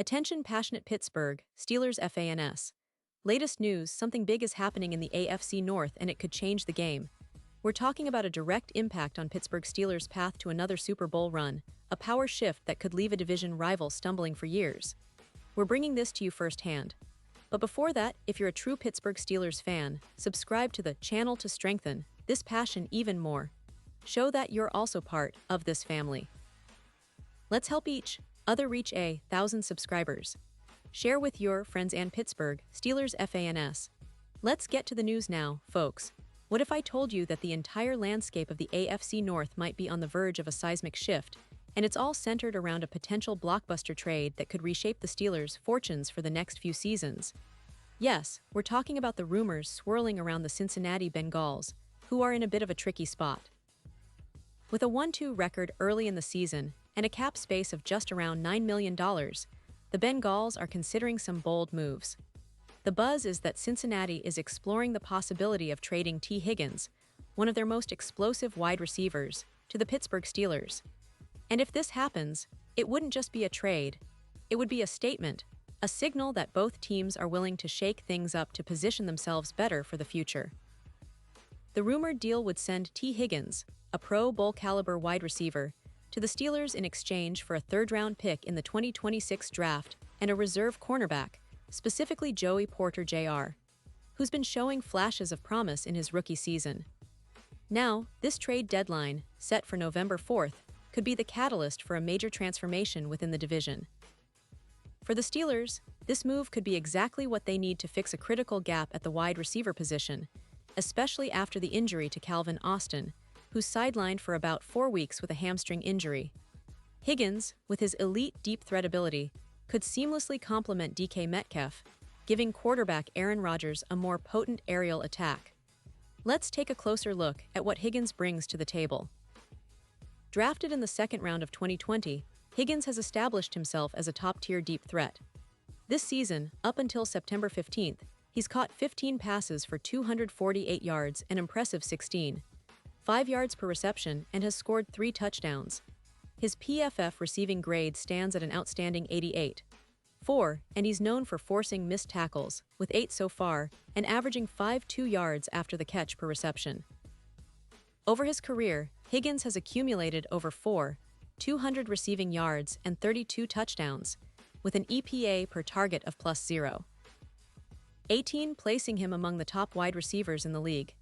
Attention passionate Pittsburgh Steelers fans. Latest news, something big is happening in the AFC North and it could change the game. We're talking about a direct impact on Pittsburgh Steelers' path to another Super Bowl run, a power shift that could leave a division rival stumbling for years. We're bringing this to you firsthand. But before that, if you're a true Pittsburgh Steelers fan, subscribe to the channel to strengthen this passion even more. Show that you're also part of this family. Let's help each other reach 1,000 subscribers. Share with your friends and Pittsburgh Steelers fans. Let's get to the news now, folks. What if I told you that the entire landscape of the AFC North might be on the verge of a seismic shift, and it's all centered around a potential blockbuster trade that could reshape the Steelers' fortunes for the next few seasons? Yes, we're talking about the rumors swirling around the Cincinnati Bengals, who are in a bit of a tricky spot. With a 1-2 record early in the season and a cap space of just around $9 million, the Bengals are considering some bold moves. The buzz is that Cincinnati is exploring the possibility of trading Higgins, one of their most explosive wide receivers, to the Pittsburgh Steelers. And if this happens, it wouldn't just be a trade, it would be a statement, a signal that both teams are willing to shake things up to position themselves better for the future. The rumored deal would send Higgins, a Pro Bowl caliber wide receiver, to the Steelers in exchange for a third-round pick in the 2026 draft and a reserve cornerback, specifically Joey Porter Jr., who's been showing flashes of promise in his rookie season. Now, this trade deadline, set for November 4th, could be the catalyst for a major transformation within the division. For the Steelers, this move could be exactly what they need to fix a critical gap at the wide receiver position, especially after the injury to Calvin Austin, who's sidelined for about 4 weeks with a hamstring injury. Higgins, with his elite deep threat ability, could seamlessly complement DK Metcalf, giving quarterback Aaron Rodgers a more potent aerial attack. Let's take a closer look at what Higgins brings to the table. Drafted in the second round of 2020, Higgins has established himself as a top-tier deep threat. This season, up until September 15th, he's caught 15 passes for 248 yards, an impressive 5 yards per reception, and has scored 3 touchdowns. His PFF receiving grade stands at an outstanding 88.4, and he's known for forcing missed tackles, with 8 so far, and averaging 5.2 yards after the catch per reception. Over his career, Higgins has accumulated over 200 receiving yards and 32 touchdowns, with an EPA per target of +0.18, placing him among the top wide receivers in the league.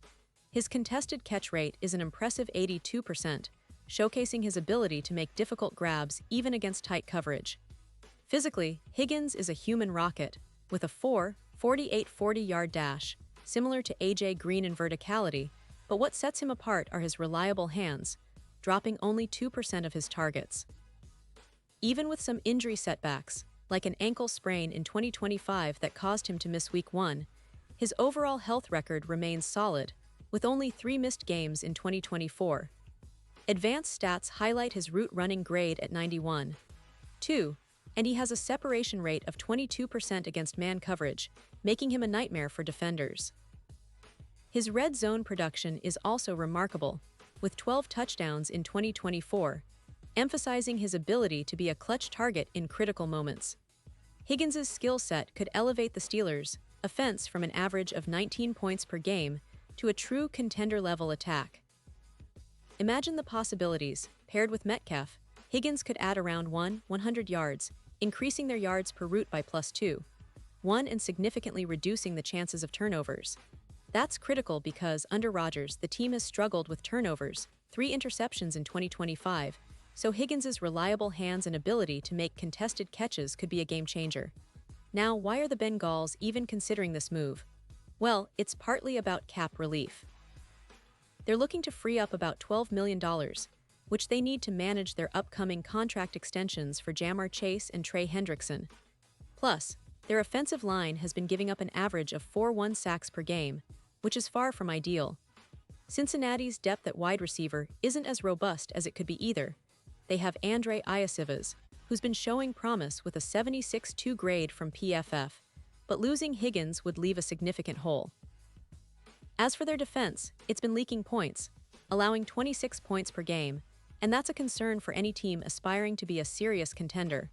His contested catch rate is an impressive 82%, showcasing his ability to make difficult grabs even against tight coverage. Physically, Higgins is a human rocket, with a 4.48 40-yard dash, similar to AJ Green in verticality, but what sets him apart are his reliable hands, dropping only 2% of his targets. Even with some injury setbacks, like an ankle sprain in 2025 that caused him to miss Week 1, his overall health record remains solid, with only 3 missed games in 2024. Advanced stats highlight his route running grade at 91.2, and he has a separation rate of 22% against man coverage, making him a nightmare for defenders. His red zone production is also remarkable, with 12 touchdowns in 2024, emphasizing his ability to be a clutch target in critical moments. Higgins' skill set could elevate the Steelers' offense from an average of 19 points per game to a true contender-level attack. Imagine the possibilities. Paired with Metcalf, Higgins could add around 100 yards, increasing their yards per route by +2.1 and significantly reducing the chances of turnovers. That's critical because, under Rodgers, the team has struggled with turnovers, 3 interceptions in 2025, so Higgins' reliable hands and ability to make contested catches could be a game-changer. Now, why are the Bengals even considering this move? Well, it's partly about cap relief. They're looking to free up about $12 million, which they need to manage their upcoming contract extensions for Ja'Marr Chase and Trey Hendrickson. Plus, their offensive line has been giving up an average of 4.1 sacks per game, which is far from ideal. Cincinnati's depth at wide receiver isn't as robust as it could be either. They have Andre Iosivas, who's been showing promise with a 76.2 grade from PFF, but losing Higgins would leave a significant hole. As for their defense, it's been leaking points, allowing 26 points per game, and that's a concern for any team aspiring to be a serious contender.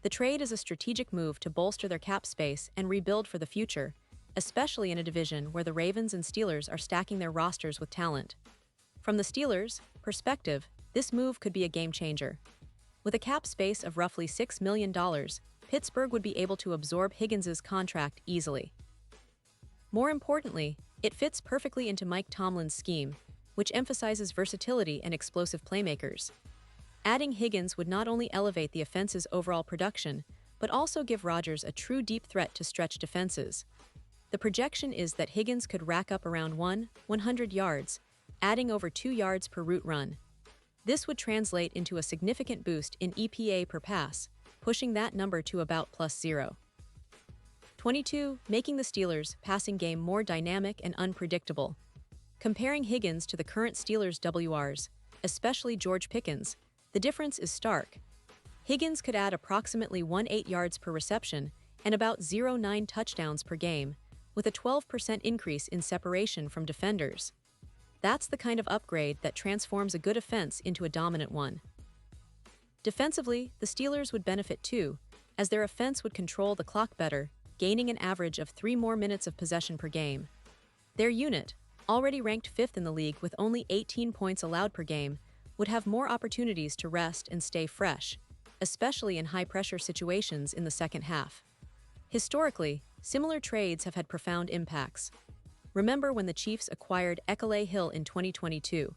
The trade is a strategic move to bolster their cap space and rebuild for the future, especially in a division where the Ravens and Steelers are stacking their rosters with talent. From the Steelers' perspective, this move could be a game changer. With a cap space of roughly $6 million, Pittsburgh would be able to absorb Higgins' contract easily. More importantly, it fits perfectly into Mike Tomlin's scheme, which emphasizes versatility and explosive playmakers. Adding Higgins would not only elevate the offense's overall production, but also give Rodgers a true deep threat to stretch defenses. The projection is that Higgins could rack up around 100 yards, adding over 2 yards per route run. This would translate into a significant boost in EPA per pass, pushing that number to about +0. 22, making the Steelers' passing game more dynamic and unpredictable. Comparing Higgins to the current Steelers WRs, especially George Pickens, the difference is stark. Higgins could add approximately 18 yards per reception and about 0.9 touchdowns per game, with a 12% increase in separation from defenders. That's the kind of upgrade that transforms a good offense into a dominant one. Defensively, the Steelers would benefit too, as their offense would control the clock better, gaining an average of 3 more minutes of possession per game. Their unit, already ranked 5th in the league with only 18 points allowed per game, would have more opportunities to rest and stay fresh, especially in high-pressure situations in the second half. Historically, similar trades have had profound impacts. Remember when the Chiefs acquired Ekele Hill in 2022?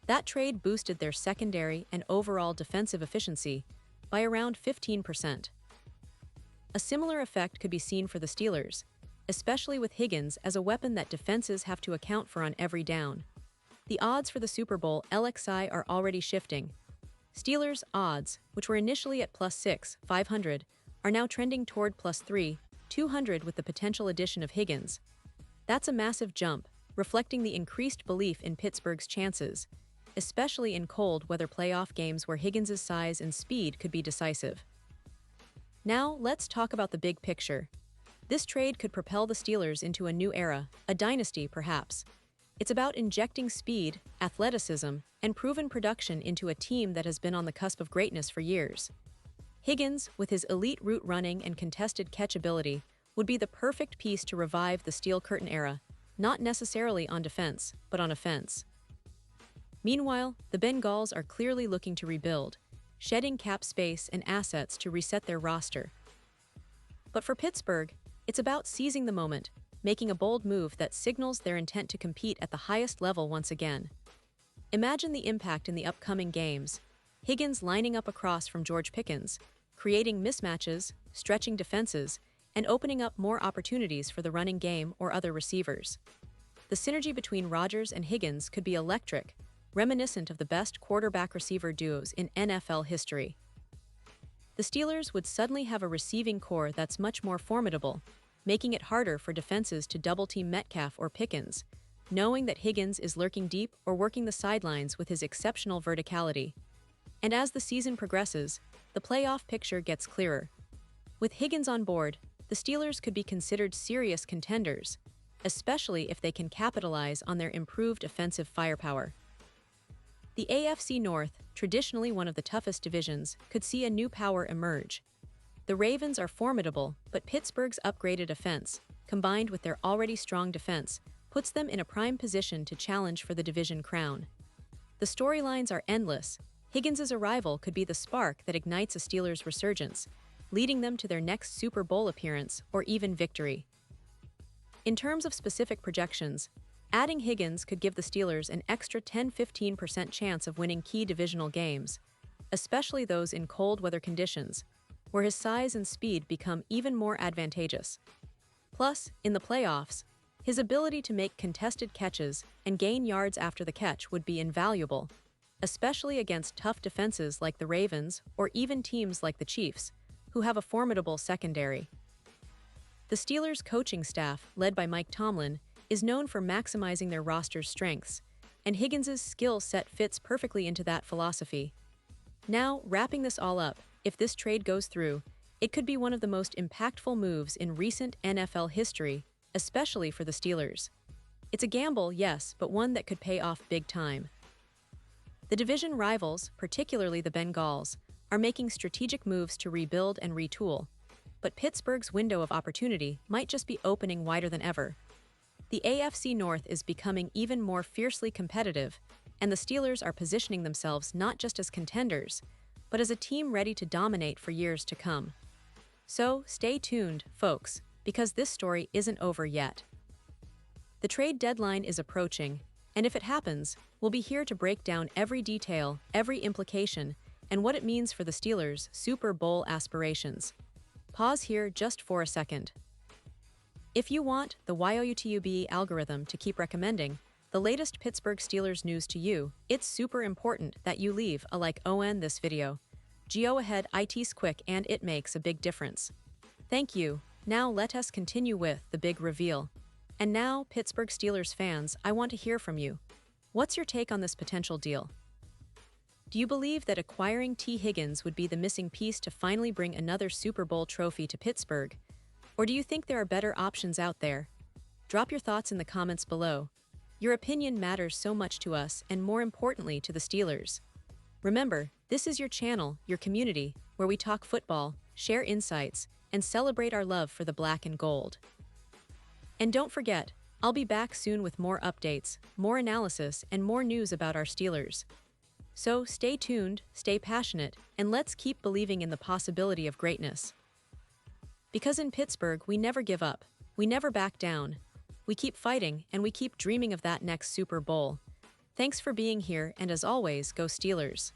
That trade boosted their secondary and overall defensive efficiency by around 15%. A similar effect could be seen for the Steelers, especially with Higgins as a weapon that defenses have to account for on every down. The odds for the Super Bowl LXI are already shifting. Steelers' odds, which were initially at +6,500, are now trending toward +3,200 with the potential addition of Higgins. That's a massive jump, reflecting the increased belief in Pittsburgh's chances, especially in cold weather playoff games where Higgins' size and speed could be decisive. Now, let's talk about the big picture. This trade could propel the Steelers into a new era, a dynasty perhaps. It's about injecting speed, athleticism, and proven production into a team that has been on the cusp of greatness for years. Higgins, with his elite route running and contested catch ability, would be the perfect piece to revive the Steel Curtain era, not necessarily on defense, but on offense. Meanwhile, the Bengals are clearly looking to rebuild, shedding cap space and assets to reset their roster. But for Pittsburgh, it's about seizing the moment, making a bold move that signals their intent to compete at the highest level once again. Imagine the impact in the upcoming games. Higgins lining up across from George Pickens, creating mismatches, stretching defenses, and opening up more opportunities for the running game or other receivers. The synergy between Rodgers and Higgins could be electric, reminiscent of the best quarterback-receiver duos in NFL history. The Steelers would suddenly have a receiving core that's much more formidable, making it harder for defenses to double-team Metcalf or Pickens, knowing that Higgins is lurking deep or working the sidelines with his exceptional verticality. And as the season progresses, the playoff picture gets clearer. With Higgins on board, the Steelers could be considered serious contenders, especially if they can capitalize on their improved offensive firepower. The AFC North, traditionally one of the toughest divisions, could see a new power emerge. The Ravens are formidable, but Pittsburgh's upgraded offense, combined with their already strong defense, puts them in a prime position to challenge for the division crown. The storylines are endless. Higgins' arrival could be the spark that ignites a Steelers' resurgence, leading them to their next Super Bowl appearance or even victory. In terms of specific projections, adding Higgins could give the Steelers an extra 10–15% chance of winning key divisional games, especially those in cold weather conditions, where his size and speed become even more advantageous. Plus, in the playoffs, his ability to make contested catches and gain yards after the catch would be invaluable, especially against tough defenses like the Ravens or even teams like the Chiefs, who have a formidable secondary. The Steelers' coaching staff, led by Mike Tomlin, is known for maximizing their roster's strengths, and Higgins' skill set fits perfectly into that philosophy. Now, wrapping this all up, if this trade goes through, it could be one of the most impactful moves in recent NFL history, especially for the Steelers. It's a gamble, yes, but one that could pay off big time. The division rivals, particularly the Bengals, are making strategic moves to rebuild and retool, but Pittsburgh's window of opportunity might just be opening wider than ever. The AFC North is becoming even more fiercely competitive, and the Steelers are positioning themselves not just as contenders, but as a team ready to dominate for years to come. So, stay tuned, folks, because this story isn't over yet. The trade deadline is approaching, and if it happens, we'll be here to break down every detail, every implication, and what it means for the Steelers' Super Bowl aspirations. Pause here just for a second. If you want the YouTube algorithm to keep recommending the latest Pittsburgh Steelers news to you, it's super important that you leave a like on this video. Go ahead, it's quick and it makes a big difference. Thank you. Now let us continue with the big reveal. And now, Pittsburgh Steelers fans, I want to hear from you. What's your take on this potential deal? Do you believe that acquiring Higgins would be the missing piece to finally bring another Super Bowl trophy to Pittsburgh? Or do you think there are better options out there? Drop your thoughts in the comments below. Your opinion matters so much to us and more importantly to the Steelers. Remember, this is your channel, your community, where we talk football, share insights, and celebrate our love for the black and gold. And don't forget, I'll be back soon with more updates, more analysis, and more news about our Steelers. So stay tuned, stay passionate, and let's keep believing in the possibility of greatness. Because in Pittsburgh, we never give up, we never back down. We keep fighting, and we keep dreaming of that next Super Bowl. Thanks for being here, and as always, go Steelers.